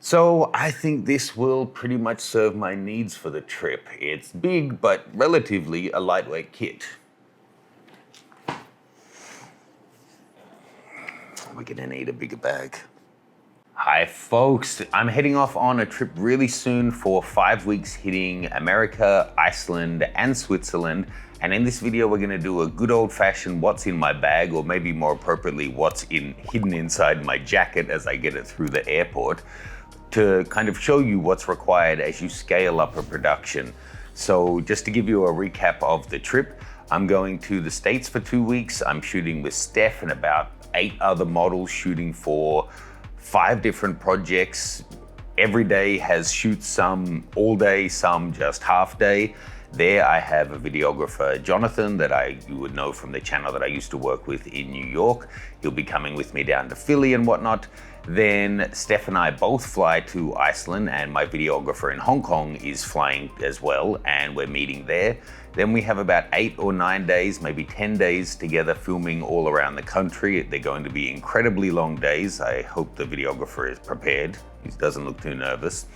So I think this will pretty much serve my needs for the trip. It's big, but relatively a lightweight kit. We're gonna need a bigger bag. Hi folks, I'm heading off on a trip really soon for 5 weeks hitting America, Iceland, and Switzerland. And in this video, we're gonna do a good old fashioned what's in my bag, or maybe more appropriately, what's hidden inside my jacket as I get it through the airport, to kind of show you what's required as you scale up a production. So just to give you a recap of the trip, I'm going to the States for 2 weeks. I'm shooting with Steph and about 8 other models, shooting for 5 different projects. Every day has shoots, some all day, some just half day. There I have a videographer, Jonathan, that you would know from the channel that I used to work with in New York. He'll be coming with me down to Philly and whatnot. Then Steph and I both fly to Iceland, and my videographer in Hong Kong is flying as well, and we're meeting there. Then we have about 8 or 9 days, maybe 10 days together filming all around the country. They're going to be incredibly long days. I hope the videographer is prepared. He doesn't look too nervous.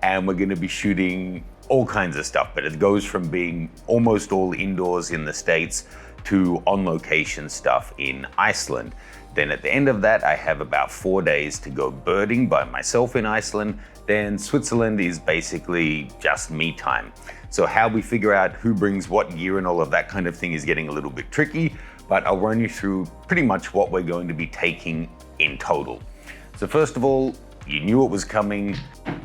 And we're gonna be shooting all kinds of stuff, but it goes from being almost all indoors in the States to on-location stuff in Iceland. Then at the end of that, I have about 4 days to go birding by myself in Iceland. Then Switzerland is basically just me time. So how we figure out who brings what gear and all of that kind of thing is getting a little bit tricky, but I'll run you through pretty much what we're going to be taking in total. So first of all, you knew it was coming.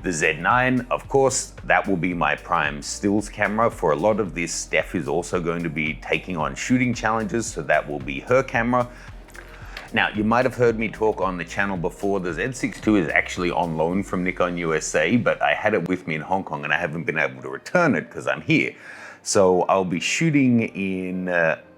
The Z9, of course, that will be my prime stills camera. For a lot of this, Steph is also going to be taking on shooting challenges, so that will be her camera. Now, you might have heard me talk on the channel before. The Z6 II is actually on loan from Nikon USA, but I had it with me in Hong Kong and I haven't been able to return it because I'm here. So I'll be shooting in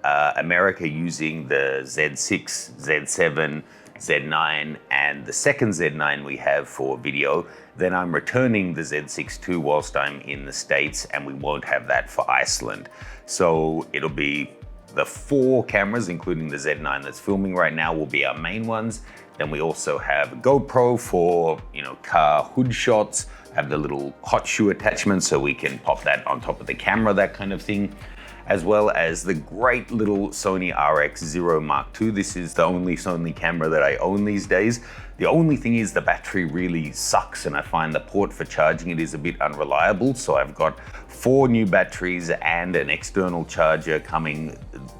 America using the Z6, Z7, Z9, and the second Z9 we have for video. Then I'm returning the Z6 II whilst I'm in the States, and we won't have that for Iceland. So it'll be the 4 cameras, including the Z9 that's filming right now, will be our main ones. Then we also have a GoPro for, car hood shots, have the little hot shoe attachment so we can pop that on top of the camera, that kind of thing, as well as the great little Sony RX0 Mark II. This is the only Sony camera that I own these days. The only thing is the battery really sucks, and I find the port for charging it is a bit unreliable. So I've got 4 new batteries and an external charger coming.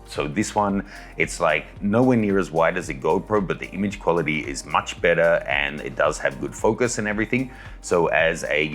So this one, it's like nowhere near as wide as a GoPro, but the image quality is much better and it does have good focus and everything. So as a,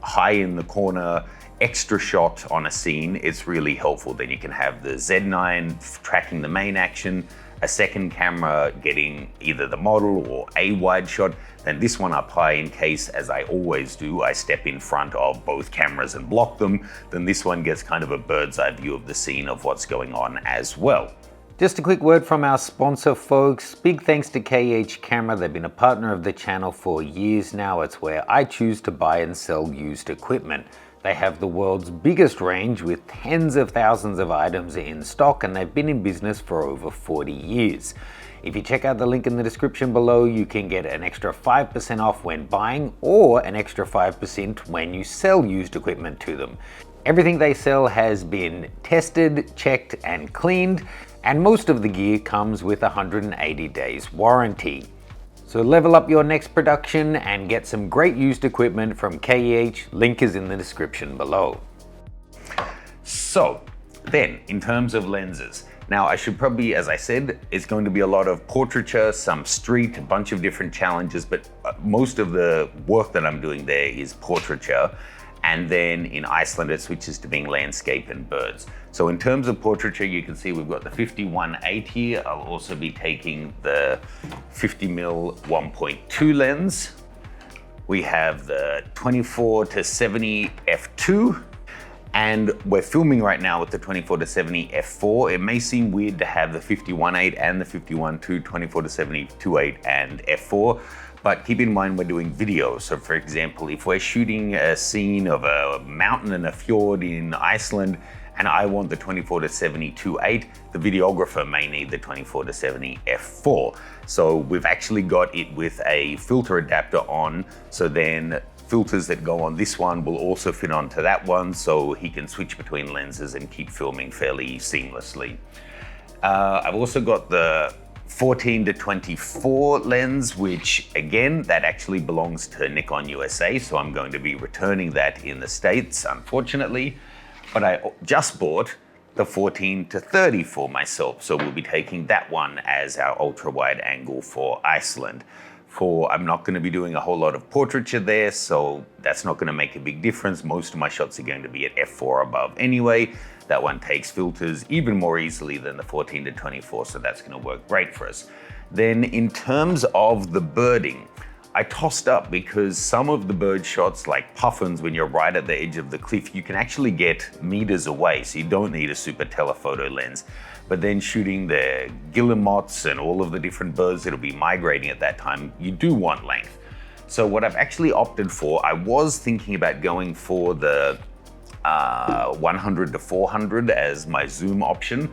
high in the corner, extra shot on a scene, it's really helpful. Then you can have the Z9 tracking the main action, a second camera getting either the model or a wide shot, then this one up high in case, as I always do, I step in front of both cameras and block them. Then this one gets kind of a bird's eye view of the scene of what's going on as well. Just a quick word from our sponsor, folks. Big thanks to KH Camera. They've been a partner of the channel for years now. It's where I choose to buy and sell used equipment. They have the world's biggest range with tens of thousands of items in stock, and they've been in business for over 40 years. If you check out the link in the description below, you can get an extra 5% off when buying, or an extra 5% when you sell used equipment to them. Everything they sell has been tested, checked, and cleaned, and most of the gear comes with a 180 days warranty. So level up your next production and get some great used equipment from KEH. Link is in the description below. So then, in terms of lenses, now I should probably, as I said, it's going to be a lot of portraiture, some street, a bunch of different challenges, but most of the work that I'm doing there is portraiture. And then in Iceland, it switches to being landscape and birds. So in terms of portraiture, you can see we've got the 51.8 here. I'll also be taking the 50mm 1.2 lens. We have the 24-70 f2, and we're filming right now with the 24-70 f4. It may seem weird to have the 51.8 and the 51.2, 24-70 2.8 and f4. But keep in mind we're doing video. So for example, if we're shooting a scene of a mountain and a fjord in Iceland and I want the 24-70 2.8. The videographer may need the 24-70 f4. So we've actually got it with a filter adapter on, so then filters that go on this one will also fit onto that one, so he can switch between lenses and keep filming fairly seamlessly. I've also got the 14-24 lens, which again, that actually belongs to Nikon USA, so I'm going to be returning that in the States, unfortunately. But I just bought the 14-30 for myself, so we'll be taking that one as our ultra wide angle for Iceland. I'm not going to be doing a whole lot of portraiture there, so that's not going to make a big difference. Most of my shots are going to be at f4 above anyway. That one takes filters even more easily than the 14-24, so that's going to work great for us. Then in terms of the birding, I tossed up because some of the bird shots, like puffins, when you're right at the edge of the cliff, you can actually get meters away, so you don't need a super telephoto lens. But then shooting the guillemots and all of the different birds that'll be migrating at that time, you do want length. So what I've actually opted for, I was thinking about going for the 100-400 as my zoom option,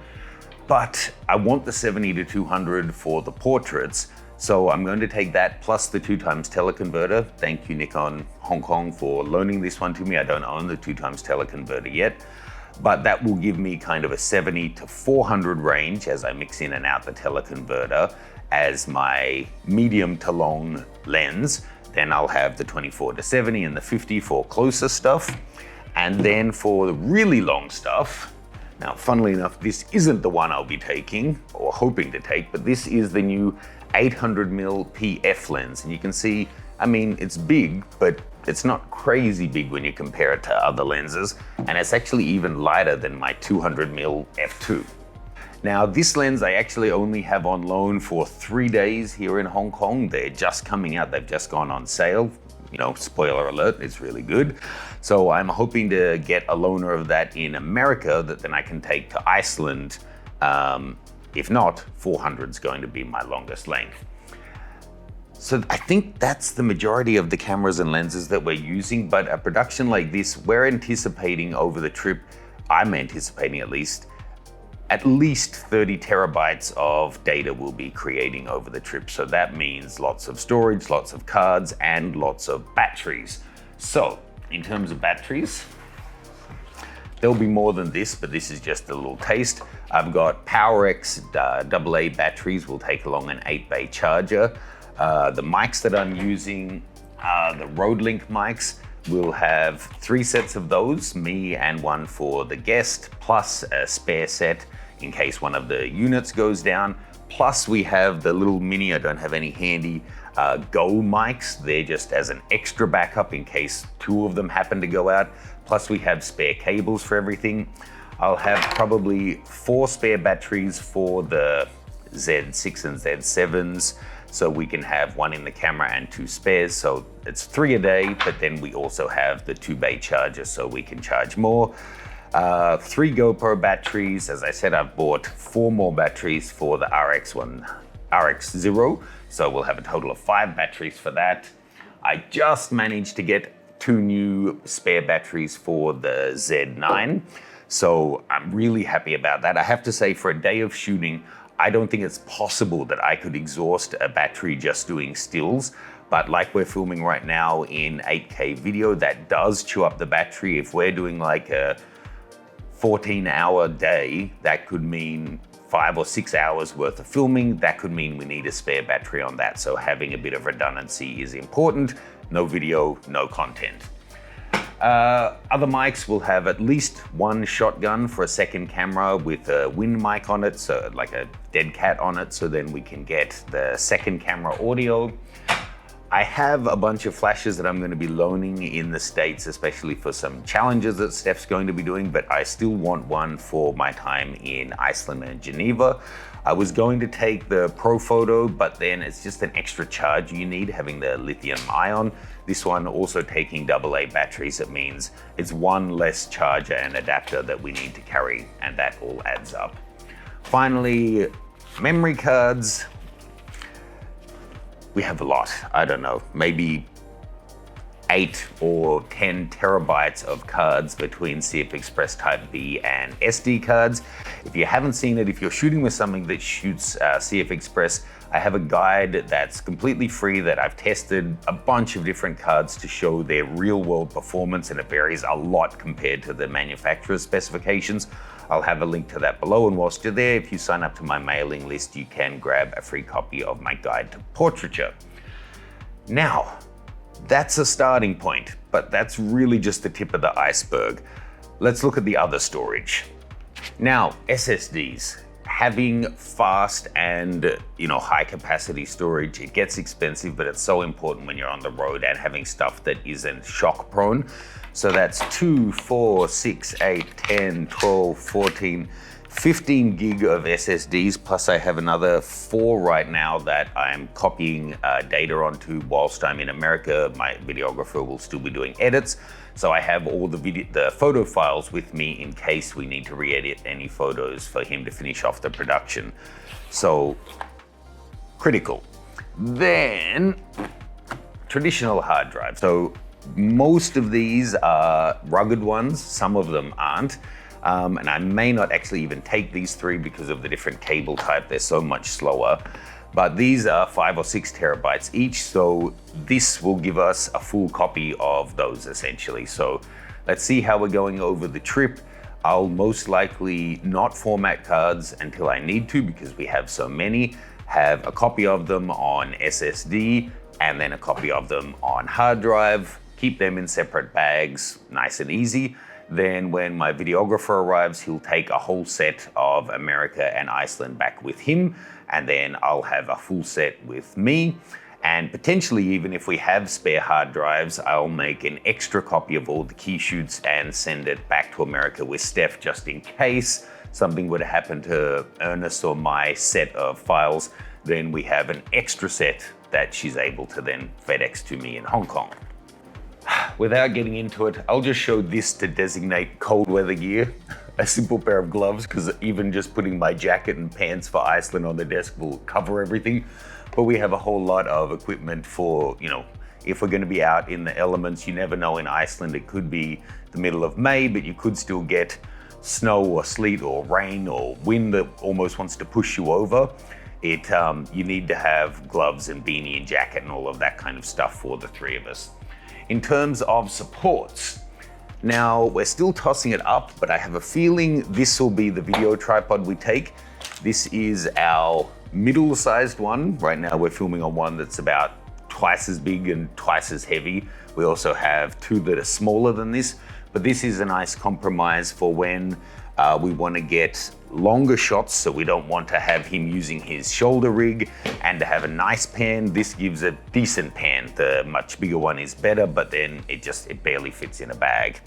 but I want the 70-200 for the portraits. So I'm going to take that plus the 2x teleconverter. Thank you, Nikon Hong Kong, for loaning this one to me. I don't own the 2x teleconverter yet, but that will give me kind of a 70-400 range as I mix in and out the teleconverter as my medium to long lens. Then I'll have the 24-70 and the 50 for closer stuff. And then for the really long stuff, now funnily enough, this isn't the one I'll be taking or hoping to take, but this is the new 800mm PF lens. And you can see, I mean, it's big, but it's not crazy big when you compare it to other lenses. And it's actually even lighter than my 200mm f2. Now this lens I actually only have on loan for 3 days here in Hong Kong. They're just coming out, they've just gone on sale. You know, spoiler alert, it's really good. So I'm hoping to get a loaner of that in America that then I can take to Iceland. If not, 400 is going to be my longest length. So I think that's the majority of the cameras and lenses that we're using, but a production like this, we're anticipating over the trip, I'm anticipating at least 30 terabytes of data we'll be creating over the trip. So that means lots of storage, lots of cards, and lots of batteries. So in terms of batteries, there'll be more than this, but this is just a little taste. I've got PowerX AA batteries. We'll take along an 8-bay charger. The mics that I'm using, the Rodelink mics, we'll have 3 sets of those, me and one for the guest, plus a spare set in case one of the units goes down. Plus we have the little mini, I don't have any handy, Go mics. They're just as an extra backup in case 2 of them happen to go out. Plus we have spare cables for everything. I'll have probably 4 spare batteries for the Z6 and Z7s. So we can have 1 in the camera and 2 spares. So it's 3 a day, but then we also have the 2-bay charger so we can charge more. 3 GoPro batteries. As I said, I've bought 4 more batteries for the RX0. So we'll have a total of 5 batteries for that. I just managed to get 2 new spare batteries for the Z9. So I'm really happy about that. I have to say, for a day of shooting, I don't think it's possible that I could exhaust a battery just doing stills, but like we're filming right now in 8K video, that does chew up the battery. If we're doing like a 14-hour day, that could mean 5 or 6 hours worth of filming. That could mean we need a spare battery on that. So having a bit of redundancy is important. No video, no content. Other mics will have at least 1 shotgun for a second camera with a wind mic on it, so like a dead cat on it, so then we can get the second camera audio. I have a bunch of flashes that I'm going to be loaning in the States, especially for some challenges that Steph's going to be doing, but I still want one for my time in Iceland and Geneva. I was going to take the Pro Photo, but then it's just an extra charge you need having the lithium ion. This one also taking AA batteries. It means it's 1 less charger and adapter that we need to carry, and that all adds up. Finally, memory cards. We have a lot. I don't know, maybe 8 or 10 terabytes of cards between CF Express Type B and SD cards. If you haven't seen it, if you're shooting with something that shoots CF Express, I have a guide that's completely free that I've tested a bunch of different cards to show their real world performance, and it varies a lot compared to the manufacturer's specifications. I'll have a link to that below, and whilst you're there, if you sign up to my mailing list, you can grab a free copy of my guide to portraiture. Now, that's a starting point, but that's really just the tip of the iceberg. Let's look at the other storage. Now, SSDs. Having fast and high capacity storage, it gets expensive, but it's so important when you're on the road and having stuff that isn't shock prone. So that's 2, 4, 6, 8, 10, 12, 14, 15 gig of SSDs, plus I have another 4 right now that I'm copying data onto whilst I'm in America. My videographer will still be doing edits, so I have all the photo files with me in case we need to re-edit any photos for him to finish off the production. So, critical. Then, traditional hard drive. So, most of these are rugged ones, some of them aren't. And I may not actually even take these 3 because of the different cable type. They're so much slower. But these are 5 or 6 terabytes each, so this will give us a full copy of those essentially. So let's see how we're going over the trip. I'll most likely not format cards until I need to because we have so many. Have a copy of them on SSD and then a copy of them on hard drive. Keep them in separate bags, nice and easy. Then when my videographer arrives, he'll take a whole set of America and Iceland back with him, and then I'll have a full set with me. And potentially, even if we have spare hard drives, I'll make an extra copy of all the key shoots and send it back to America with Steph just in case something would happen to Ernest or my set of files. Then we have an extra set that she's able to then FedEx to me in Hong Kong. Without getting into it, I'll just show this to designate cold weather gear. A simple pair of gloves, because even just putting my jacket and pants for Iceland on the desk will cover everything. But we have a whole lot of equipment for, if we're going to be out in the elements. You never know in Iceland, it could be the middle of May, but you could still get snow or sleet or rain or wind that almost wants to push you over. You need to have gloves and beanie and jacket and all of that kind of stuff for the 3 of us. In terms of supports, now we're still tossing it up, but I have a feeling this will be the video tripod we take. This is our middle-sized one. Right now we're filming on one that's about twice as big and twice as heavy. We also have 2 that are smaller than this, but this is a nice compromise for when we want to get longer shots, so we don't want to have him using his shoulder rig, and to have a nice pan. This gives a decent pan. The much bigger one is better, but then it barely fits in a bag.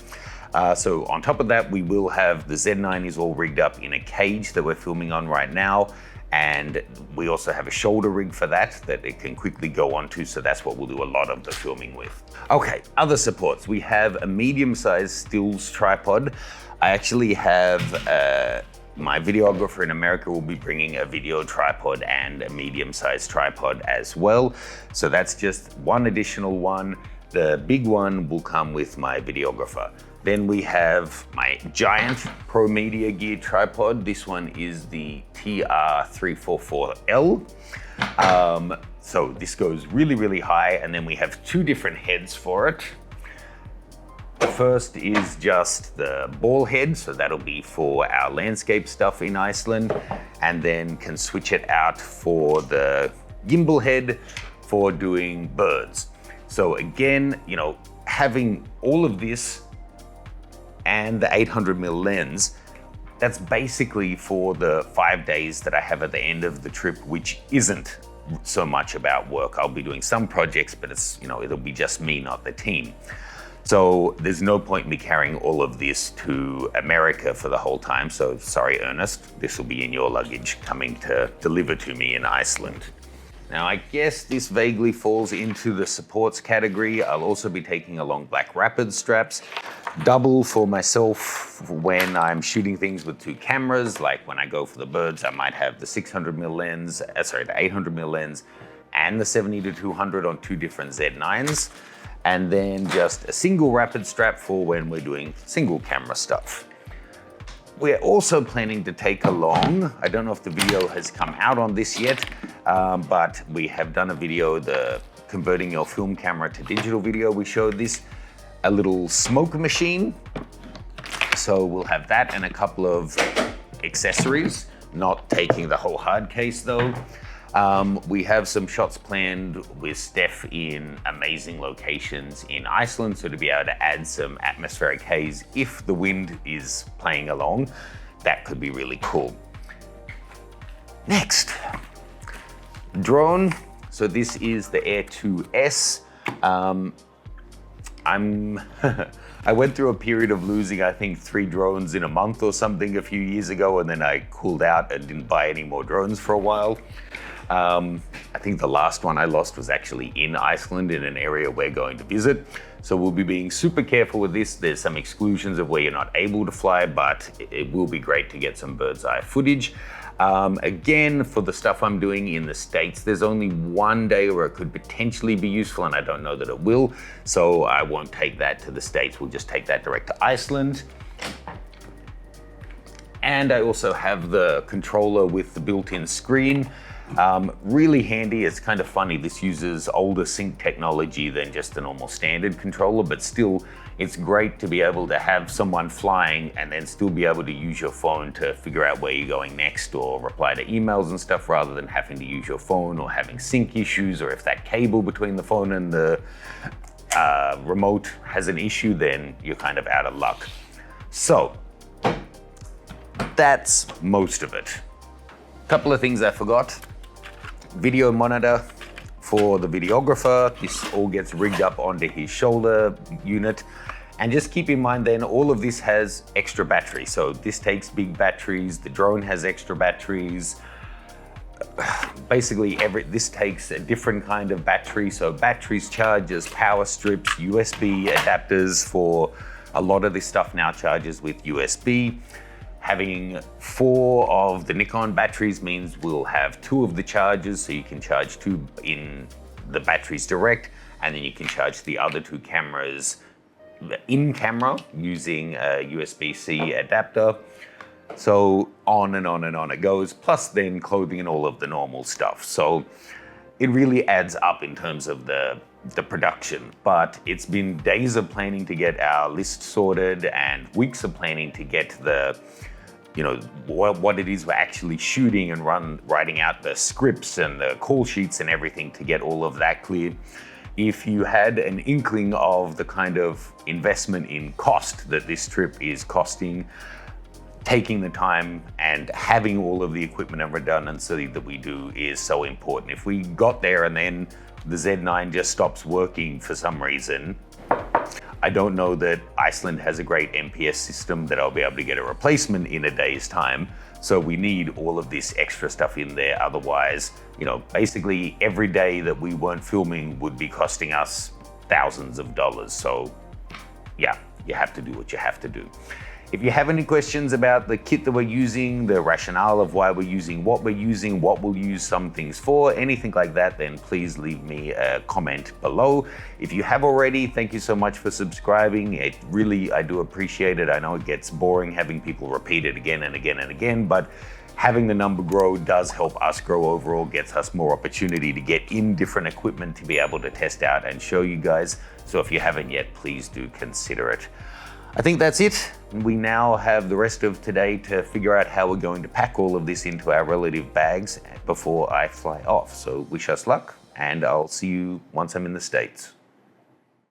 So on top of that, we will have the Z9 is all rigged up in a cage that we're filming on right now. And we also have a shoulder rig for that it can quickly go onto, so that's what we'll do a lot of the filming with. Okay, other supports. We have a medium-sized stills tripod. I actually have my videographer in America will be bringing a video tripod and a medium-sized tripod as well. So that's just one additional one. The big one will come with my videographer. Then we have my giant Pro Media Gear tripod. This one is the TR344L. So this goes really, really high, and then we have 2 different heads for it. The first is just the ball head, so that'll be for our landscape stuff in Iceland, and then can switch it out for the gimbal head for doing birds. So again, having all of this and the 800mm lens, that's basically for the 5 days that I have at the end of the trip, which isn't so much about work. I'll be doing some projects, but it'll be just me, not the team. So there's no point in me carrying all of this to America for the whole time. So sorry, Ernest, this will be in your luggage coming to deliver to me in Iceland. Now, I guess this vaguely falls into the supports category. I'll also be taking along black rapid straps, double for myself when I'm shooting things with 2 cameras. Like when I go for the birds, I might have the 600mm lens, the 800mm lens, and the 70-200 on 2 different Z9s. and then just a single rapid strap for when we're doing single camera stuff. We're also planning to take along, I don't know if the video has come out on this yet, but we have done a video, the converting your film camera to digital video. We showed this, a little smoke machine. So we'll have that and a couple of accessories, not taking the whole hard case though. We have some shots planned with Steph in amazing locations in Iceland, so to be able to add some atmospheric haze if the wind is playing along, that could be really cool. Next, drone. So this is the Air 2S. I went through a period of losing, I think, 3 drones in a month or something a few years ago, and then I cooled out and didn't buy any more drones for a while. I think the last one I lost was actually in Iceland, in an area we're going to visit. So we'll be being super careful with this. There's some exclusions of where you're not able to fly, but it will be great to get some bird's eye footage. Again, for the stuff I'm doing in the States, there's only one day where it could potentially be useful, and I don't know that it will. So I won't take that to the States. We'll just take that direct to Iceland. And I also have the controller with the built-in screen. Really handy. It's kind of funny. This uses older sync technology than just the normal standard controller, but still it's great to be able to have someone flying and then still be able to use your phone to figure out where you're going next or reply to emails and stuff, rather than having to use your phone or having sync issues, or if that cable between the phone and the remote has an issue, then you're kind of out of luck. So that's most of it. Couple of things I forgot. Video monitor for the videographer. This all gets rigged up onto his shoulder unit. And just keep in mind then, all of this has extra battery. So this takes big batteries, the drone has extra batteries. Basically this takes a different kind of battery. So batteries, chargers, power strips, USB adapters for a lot of this stuff now charges with USB. Having 4 of the Nikon batteries means we'll have 2 of the chargers, so you can charge 2 in the batteries direct, and then you can charge the other 2 cameras in camera using a USB-C adapter. So on and on and on it goes, plus then clothing and all of the normal stuff. So it really adds up in terms of the production, but it's been days of planning to get our list sorted and weeks of planning to get the, you know, what it is we're actually shooting and writing out the scripts and the call sheets and everything to get all of that cleared. If you had an inkling of the kind of investment in cost that this trip is costing, taking the time and having all of the equipment and redundancy that we do is so important. If we got there and then the Z9 just stops working for some reason, I don't know that Iceland has a great MPS system that I'll be able to get a replacement in a day's time. So we need all of this extra stuff in there. Otherwise, you know, basically every day that we weren't filming would be costing us thousands of dollars. So yeah, you have to do what you have to do. If you have any questions about the kit that we're using, the rationale of why we're using, what we'll use some things for, anything like that, then please leave me a comment below. If you have already, thank you so much for subscribing. I do appreciate it. I know it gets boring having people repeat it again and again and again, but having the number grow does help us grow overall, gets us more opportunity to get in different equipment to be able to test out and show you guys. So if you haven't yet, please do consider it. I think that's it. We now have the rest of today to figure out how we're going to pack all of this into our relative bags before I fly off. So wish us luck, and I'll see you once I'm in the States.